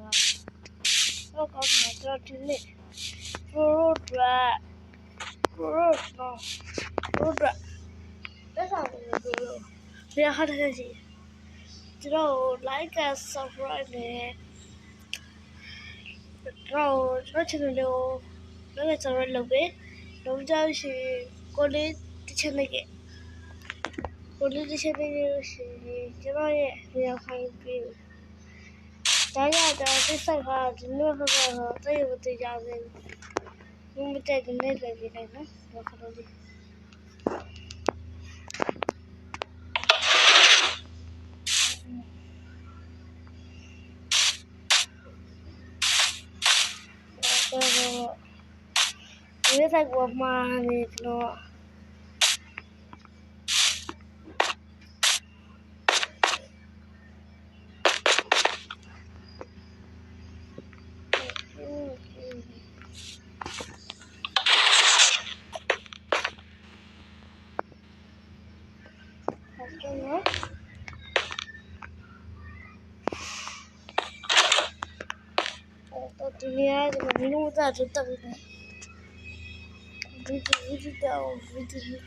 တော့ကောင်းတာတော့ဒီနေ့ product လက်ဆောင်တွေဘယ်ဟာတည်းရှိကျွန်တော် like and subscribe နဲ့တော့ကျွန်တော် channel ကိုလည်း subscribe လုပ်ပေးတော့ကြရှိကိုလေးတစ်ချက်နဲ့ကိုလေးတစ်ချက်နဲ့ရှိကျွန်တော်ရဲ့နေရာခိုင်းပြီးဒါရတော့ဒီဆိုင်ကဒီလိုဟောတော့တေးရတေးကြတယ်ဘုံမတက်တဲ့နေတယ်ဒီတိုင်းနော်ဘာခလို့လဲဒီဆိုင်ကမှနေတော့ဒီနေ့ကမင်းတို့သားတို့တက်ပြီဗီဒီယိုတော့ဗီဒီယို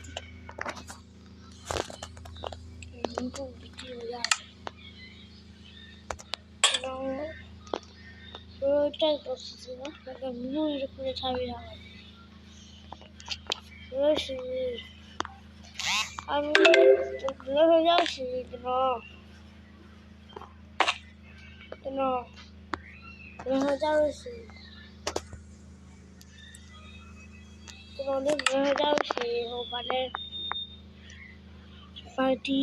ရတယ်တော့တက်တော့စီနော်ဒါကမျိုးရခုထားရတာလို့ရှိအမေလည်းရောက်ရှိတော့ကြောက်ရှိကျွန်တော်လည်းကြောက်ရှိဟိုပါလဲပါတီ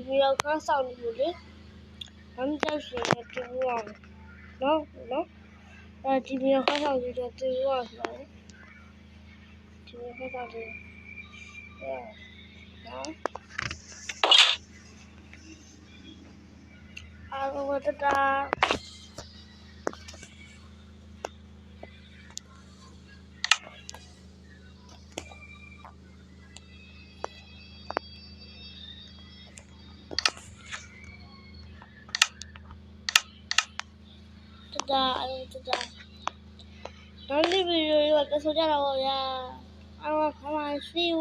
မြောက်ကဆောင်းလို့လေအမ်ကြောက်ရှိတူအောင်နော်ဒီမြောက်ကဆောင်းလို့တူအောင်ဆိုတော့ဒီမြောက်ကဆောင်းလို့နော်အားလုံးတတာနောက်နေ့ဗီဒီယိုတော့ဆိုကြတော့ဗျာအားလုံး come on see you